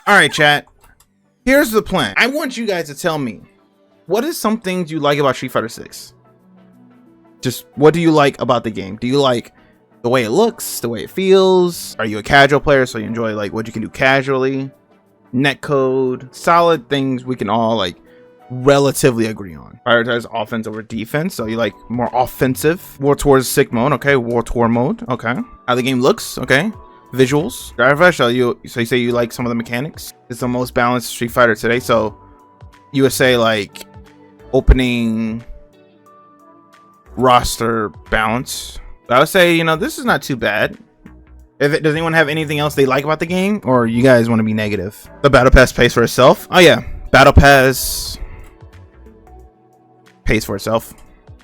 All right, chat. Here's the plan. I want you guys to tell me, what is some things you like about Street Fighter 6? Just what do you like about the game? Do you like the way it looks, the way it feels? Are you a casual player, so you enjoy like what you can do casually? Netcode, solid things we can all like relatively agree on. Prioritize offense over defense, so you like more offensive. War towards sick mode, okay. War tour mode, okay. How the game looks, okay. Visuals, driver. So you say you like some of the mechanics. It's the most balanced Street Fighter today, so you would say like opening roster balance. I would say, you know, this is not too bad. Does anyone have anything else they like about the game, or you guys want to be negative? The battle pass pays for itself. Oh yeah, battle pass pays for itself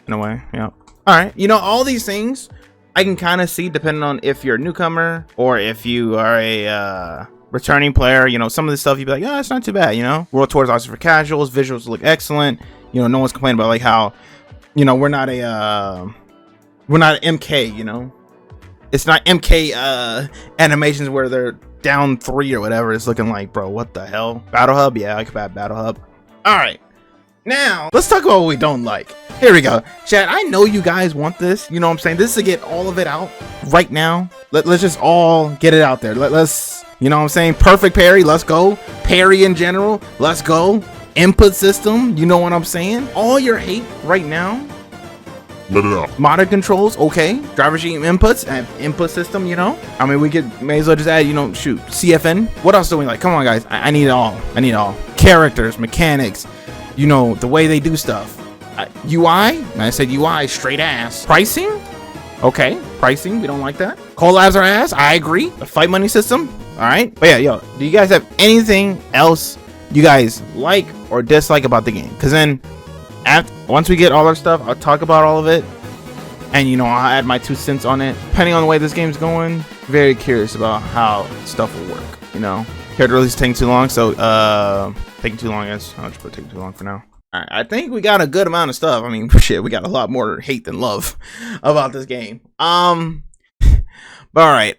in a way. Yeah. All right. You know, all these things I can kind of see depending on if you're a newcomer or if you are a returning player. You know, some of the stuff you'd be like, oh, it's not too bad. You know, World Tours also for casuals. Visuals look excellent. You know, no one's complaining about like how, you know, we're not an MK. You know. It's not MK animations where they're down 3 or whatever. It's looking like, bro, what the hell? Battle Hub? Yeah, I could buy Battle Hub. All right. Now, let's talk about what we don't like. Here we go. Chat, I know you guys want this. You know what I'm saying? This is to get all of it out right now. Let's just all get it out there. Let's, you know what I'm saying? Perfect parry. Let's go. Parry in general. Let's go. Input system. You know what I'm saying? All your hate right now. Let it out. Modern controls, okay. Driver sheet inputs and input system, you know. I mean, may as well just add, you know, shoot, CFN. What else do we like? Come on, guys. I need it all. I need it all. Characters, mechanics, you know, the way they do stuff. UI, I said UI, straight ass. Pricing, okay. Pricing, we don't like that. Collabs are ass, I agree. The fight money system, all right. But yeah, yo, do you guys have anything else you guys like or dislike about the game? Because then, once we get all our stuff, I'll talk about all of it, and you know, I'll add my 2 cents on it. Depending on the way this game's going, very curious about how stuff will work. You know, character release taking too long, so taking too long. I'll just put taking too long for now. All right, I think we got a good amount of stuff. I mean, shit, we got a lot more hate than love about this game. But all right,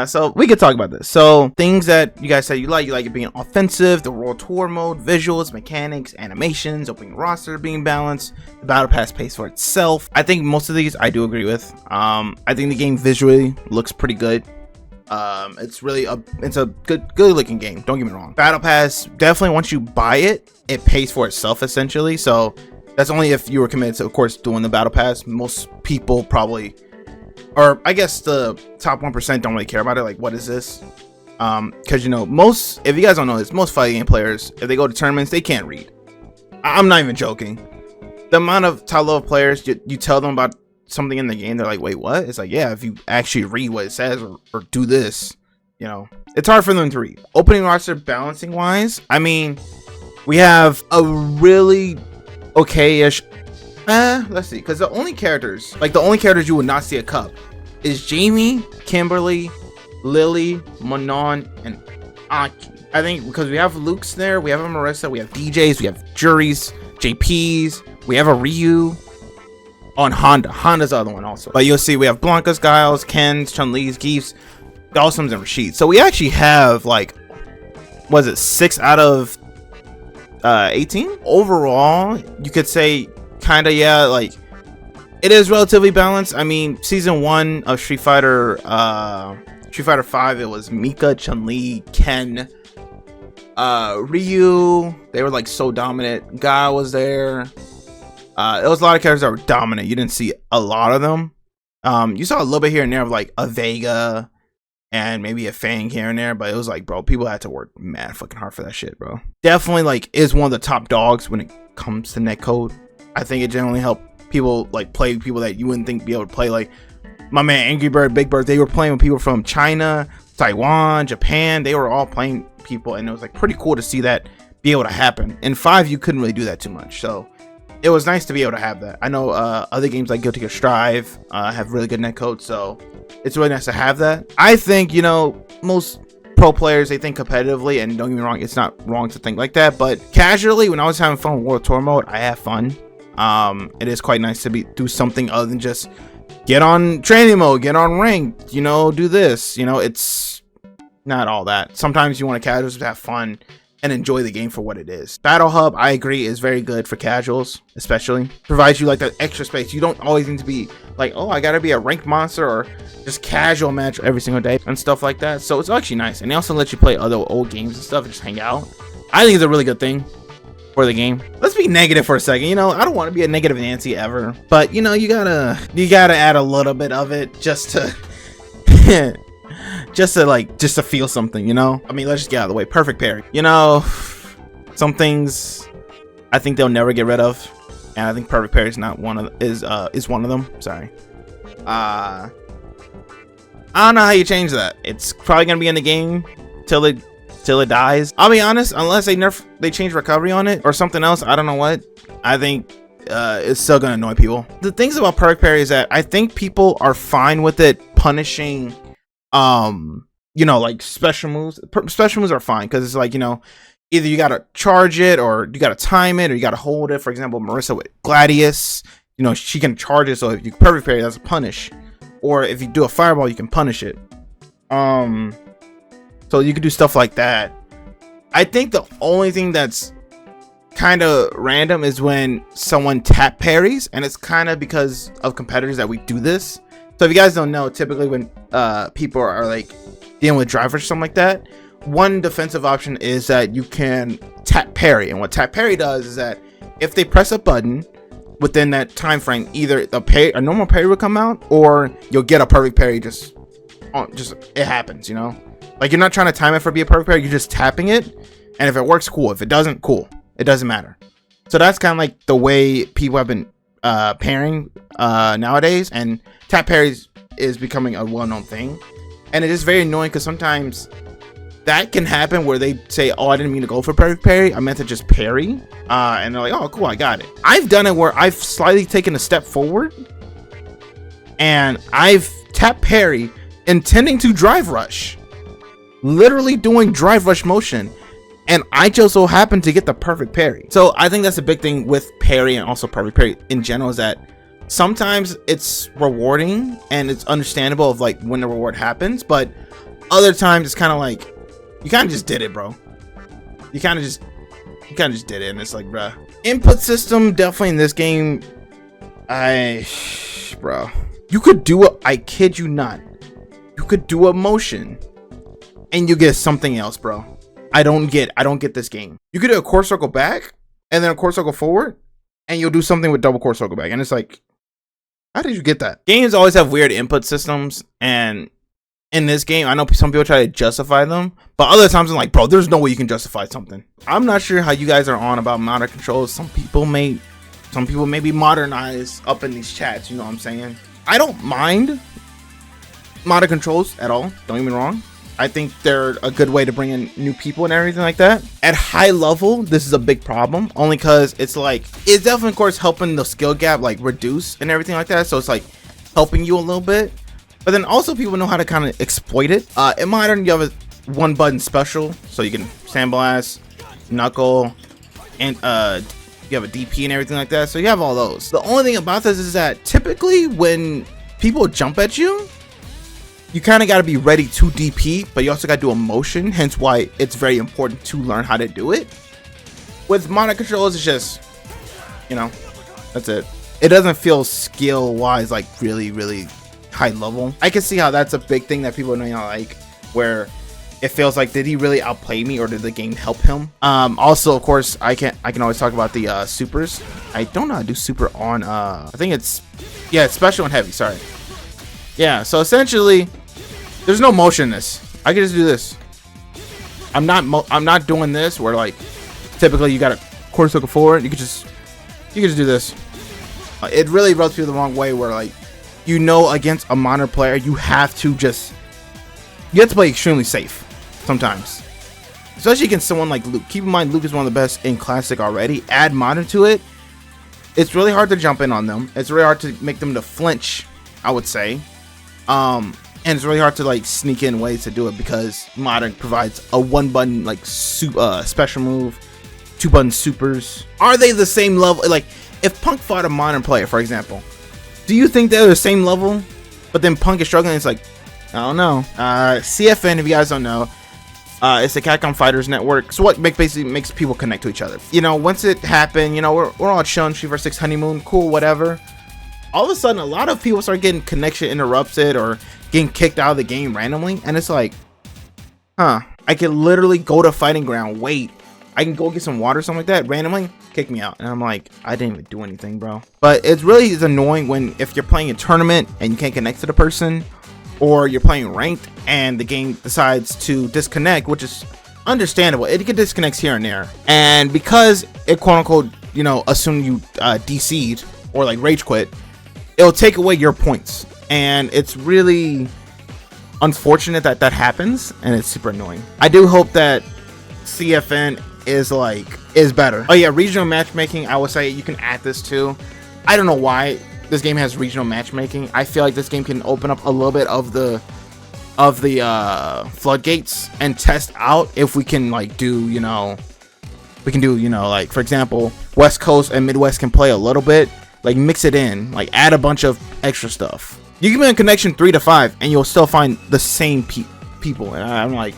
so we could talk about this. So things that you guys say you like it being offensive, the World Tour mode, visuals, mechanics, animations, opening roster being balanced, the battle pass pays for itself. I think most of these I do agree with. I think the game visually looks pretty good. It's really it's a good looking game. Don't get me wrong. Battle pass, definitely once you buy it, it pays for itself essentially. So that's only if you were committed to, of course, doing the battle pass. Most people probably, or I guess the top 1% don't really care about it. Like, what is this? Because, you know, if you guys don't know this, most fighting game players, if they go to tournaments, they can't read. I'm not even joking. The amount of top level players, you tell them about something in the game, they're like, wait, what? It's like, yeah, if you actually read what it says or do this, you know, it's hard for them to read. Opening roster balancing wise, I mean, we have a really okay-ish, let's see, because the only characters you would not see a cup is Jamie, Kimberly, Lily, Manon, and Aki. I think because we have Luke's there, we have a Marissa, we have DJs, we have Juris, JPs, we have a Ryu on Honda. Honda's the other one also. But you'll see we have Blanca's, Giles, Ken's, Chun-Li's, Geef's, Dawson's, and Rashid. So we actually have like, was it 6 out of 18 overall? You could say kind of, yeah, like it is relatively balanced. I mean, season 1 of Street Fighter 5, it was Mika, Chun-Li, Ken, Ryu. They were like so dominant. Guy was there. There was a lot of characters that were dominant. You didn't see a lot of them. You saw a little bit here and there of like a Vega and maybe a Fang here and there, but it was like, bro, people had to work mad fucking hard for that shit, bro. Definitely like is one of the top dogs when it comes to netcode. I think it generally helped people like play people that you wouldn't think be able to play, like my man Angry Bird, Big Bird. They were playing with people from China, Taiwan, Japan. They were all playing people, and it was like pretty cool to see that be able to happen. In 5, you couldn't really do that too much, so it was nice to be able to have that. I know other games like Guilty Gear Strive have really good netcode, so it's really nice to have that. I think, you know, most pro players, they think competitively, and don't get me wrong, it's not wrong to think like that, but casually, when I was having fun with World Tour mode, I have fun. It is quite nice to do something other than just get on training mode, get on ranked, you know, do this, you know. It's not all that. Sometimes you want to casuals to have fun and enjoy the game for what it is. Battle Hub, I agree, is very good for casuals, especially. Provides you like that extra space. You don't always need to be like, oh, I gotta be a ranked monster or just casual match every single day and stuff like that. So it's actually nice. And they also let you play other old games and stuff and just hang out. I think it's a really good thing for the game. Let's be negative for a second. You know, I don't want to be a negative Nancy ever, but you know, you gotta add a little bit of it just to just to feel something, you know. I mean, let's just get out of the way. Perfect parry, you know. Some things I think they'll never get rid of, and I think perfect parry is not one of is one of them. Sorry. I don't know how you change that. It's probably gonna be in the game till it dies. I'll be honest, unless they change recovery on it or something else, I don't know what. I think it's still gonna annoy people. The things about perfect parry is that I think people are fine with it punishing you know, like special moves. Special moves are fine because it's like, you know, either you gotta charge it or you gotta time it or you gotta hold it. For example, Marissa with Gladius, you know, she can charge it, so if you perfect parry, that's a punish. Or if you do a fireball, you can punish it. So you could do stuff like that. I think the only thing that's kind of random is when someone tap parries, and it's kind of because of competitors that we do this. So if you guys don't know, typically when people are like dealing with drivers or something like that, one defensive option is that you can tap parry. And what tap parry does is that if they press a button within that time frame, either a normal parry will come out, or you'll get a perfect parry. Just it happens, you know. Like, you're not trying to time it for be a perfect parry. You're just tapping it, and if it works, cool. If it doesn't, cool. It doesn't matter. So that's kind of like the way people have been pairing nowadays, and tap parries is becoming a well-known thing, and it is very annoying because sometimes that can happen where they say, oh, I didn't mean to go for perfect parry, I meant to just parry, and they're like, oh, cool, I got it. I've done it where I've slightly taken a step forward and I've tapped parry intending to drive rush, literally doing drive rush motion, and I just so happened to get the perfect parry. So I think that's a big thing with parry and also perfect parry in general, is that sometimes it's rewarding and it's understandable of like when the reward happens, but other times it's kind of like you kind of just did it, bro. You kind of just did it, and it's like, bruh. Input system definitely in this game, bro, you could do a, I kid you not, you could do a motion and you get something else, bro. I don't get this game. You could do a core circle back and then a core circle forward, and you'll do something with double core circle back, and it's like, how did you get that? Games always have weird input systems, and in this game, I know some people try to justify them, but other times I'm like, bro, there's no way you can justify something. I'm not sure how you guys are on about modern controls. Some people may be modernized up in these chats, you know what I'm saying? I don't mind modern controls at all, don't get me wrong. I think they're a good way to bring in new people and everything like that. At high level, this is a big problem, only because it's like, it's definitely, of course, helping the skill gap like reduce and everything like that. So it's like helping you a little bit, but then also people know how to kind of exploit it. In modern, you have a one button special, so you can sandblast, knuckle, and you have a DP and everything like that. So you have all those. The only thing about this is that typically when people jump at you, you kind of got to be ready to DP, but you also got to do a motion, hence why it's very important to learn how to do it. With modern controls, it's just, you know, that's it. It doesn't feel skill wise like really, really high level. I can see how that's a big thing that people don't like, where it feels like, did he really outplay me or did the game help him? Also, of course, I can always talk about the supers. I don't know how to do super on I think it's, yeah, it's special and heavy, sorry. Yeah, so essentially there's no motion in this. I can just do this. I'm not doing this where like typically you got a quarter circle forward. You can just do this. It really rubs people the wrong way where, like, you know, against a modern player you have to play extremely safe sometimes, especially against someone like Luke. Keep in mind, Luke is one of the best in classic already. Add modern to it, it's really hard to jump in on them. It's really hard to make them to flinch, I would say. And it's really hard to like sneak in ways to do it because modern provides a one button like special move, 2 button supers. Are they the same level? Like, if Punk fought a modern player, for example, do you think they're the same level? But then Punk is struggling. It's like, I don't know. CFN, if you guys don't know, it's the Capcom Fighters Network. So what basically makes people connect to each other. You know, once it happened, you know, we're all chilling, Street Fighter 6 honeymoon, cool, whatever. All of a sudden, a lot of people start getting connection interrupted or getting kicked out of the game randomly. And it's like, huh, I can literally go to Fighting Ground, wait, I can go get some water or something like that, randomly kick me out. And I'm like, I didn't even do anything, bro. But it's really annoying when if you're playing a tournament and you can't connect to the person, or you're playing ranked and the game decides to disconnect, which is understandable. It can disconnect here and there. And because it quote unquote, you know, assume you DC'd or like rage quit, it'll take away your points. And it's really unfortunate that that happens, and it's super annoying. I do hope that CFN is better. Oh yeah, regional matchmaking, I would say you can add this too. I don't know why this game has regional matchmaking. I feel like this game can open up a little bit of the floodgates and test out if we can like do, you know, we can do, you know, like for example, West Coast and Midwest can play a little bit, like mix it in, like add a bunch of extra stuff. You give me a connection 3 to 5 and you'll still find the same people, and I'm like,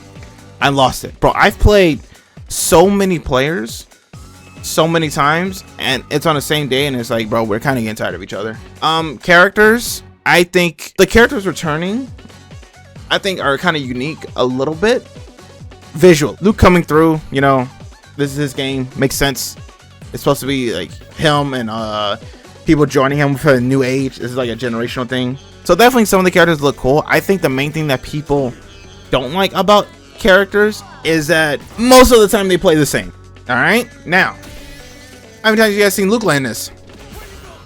I lost it, bro. I've played so many players so many times and it's on the same day, and it's like, bro, we're kind of getting tired of each other. Characters, I think the characters returning, I think, are kind of unique a little bit. Visual, Luke coming through, you know, this is his game, makes sense. It's supposed to be like him and people joining him for a new age. This is like a generational thing, so definitely some of the characters look cool. I think the main thing that people don't like about characters is that most of the time they play the same. All right, now how many times you guys seen Luke land this?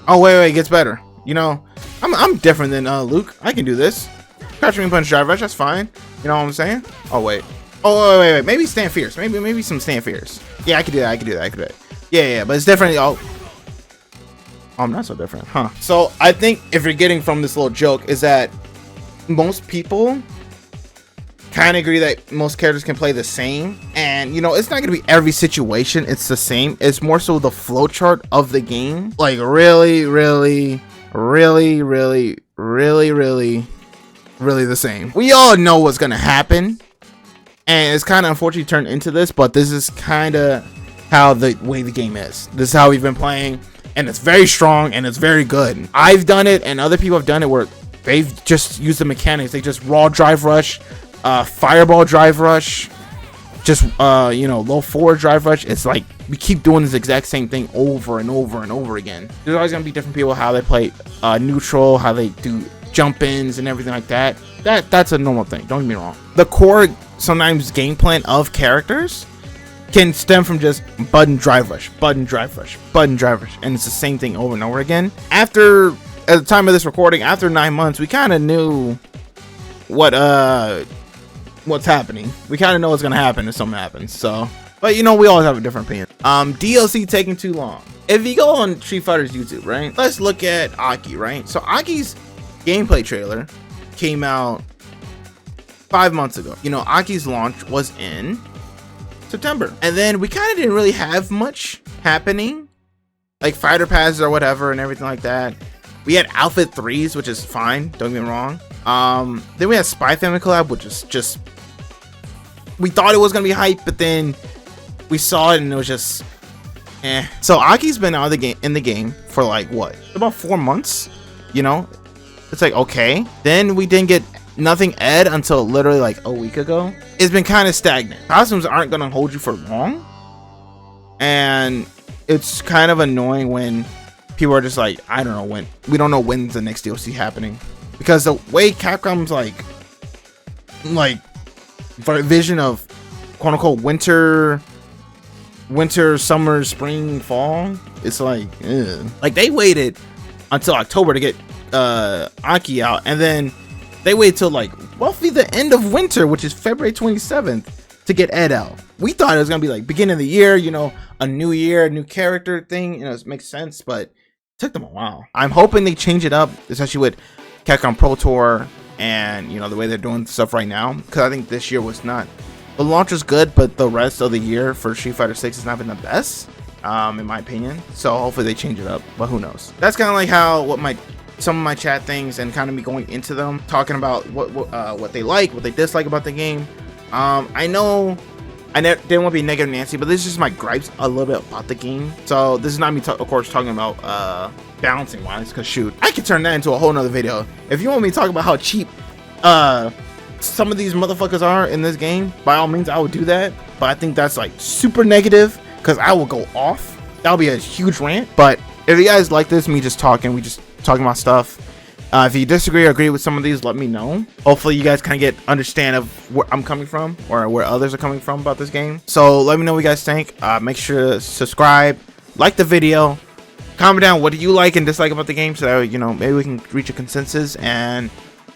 Oh wait, it gets better. You know, I'm different than Luke. I can do this. Crouch me punch drive rush, that's fine. You know what I'm saying? Oh wait. Oh wait. Maybe stand fierce. Maybe some stand fierce. Yeah, I could do that. I could do that. Yeah, but it's different. Oh, I'm not so different, huh? So I think if you're getting from this little joke is that most people kind of agree that most characters can play the same, and you know, it's not gonna be every situation it's the same. It's more so the flowchart of the game, like really the same. We all know what's gonna happen, and it's kind of unfortunately turned into this, but this is kind of how the way the game is. This is how we've been playing, and it's very strong and it's very good. I've done it and other people have done it where they've just used the mechanics. They just raw drive rush, fireball drive rush, just you know, low forward drive rush. It's like we keep doing this exact same thing over and over and over again. There's always gonna be different people how they play neutral, how they do jump ins and everything like that. That's a normal thing, don't get me wrong. The core sometimes game plan of characters can stem from just button drive rush, button drive rush, button drive rush, and it's the same thing over and over again. At the time of this recording, after 9 months, we kind of knew what's happening. We kind of know what's gonna happen if something happens. So, but you know, we always have a different opinion. DLC taking too long. If you go on Street Fighter's YouTube, right, let's look at Aki, right? So Aki's gameplay trailer came out 5 months ago. You know, Aki's launch was in September, and then we kind of didn't really have much happening, like fighter passes or whatever and everything like that. We had outfit 3s, which is fine, don't get me wrong. Then we had Spy Family collab, which is just, we thought it was gonna be hype, but then we saw it and it was just So Aki's been out of the game, in the game for like what, about 4 months, you know. It's like, okay, then we didn't get nothing Ed until literally like a week ago. It's been kind of stagnant. Costumes aren't gonna hold you for long, and it's kind of annoying when people are just like, I don't know when, we don't know when's the next DLC happening, because the way Capcom's like vision of quote unquote winter, summer, spring, fall, it's like, ugh. Like they waited until October to get Aki out, and then they waited till like roughly the end of winter, which is February 27th, to get Ed out. We thought it was gonna be like beginning of the year, you know, a new year, new character thing, you know, it makes sense, but it took them a while. I'm hoping they change it up, especially with Capcom Pro Tour and, you know, the way they're doing stuff right now, because I think this year was not, the launch was good, but the rest of the year for Street Fighter 6 has not been the best, in my opinion. So hopefully they change it up, but who knows. That's kind of like how what my some of my chat things and kind of me going into them, talking about what they like, what they dislike about the game. I know I didn't want to be negative Nancy, but this is just my gripes a little bit about the game. So this is not me, of course, talking about balancing wise, because shoot, I could turn that into a whole nother video. If you want me to talk about how cheap some of these motherfuckers are in this game, by all means I would do that. But I think that's like super negative, because I will go off. That'll be a huge rant. But if you guys like this, me just talking, we just talking about stuff. If you disagree or agree with some of these, let me know. Hopefully you guys kind of get understand of where I'm coming from or where others are coming from about this game. So let me know what you guys think. Make sure to subscribe, like the video, comment down what do you like and dislike about the game, so that, you know, maybe we can reach a consensus, and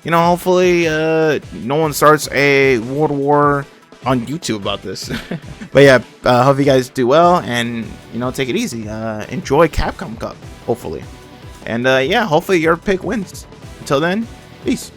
you know, hopefully no one starts a world war on YouTube about this. But yeah, hope you guys do well, and you know, take it easy. Enjoy Capcom Cup, hopefully. And yeah, hopefully your pick wins. Until then, peace.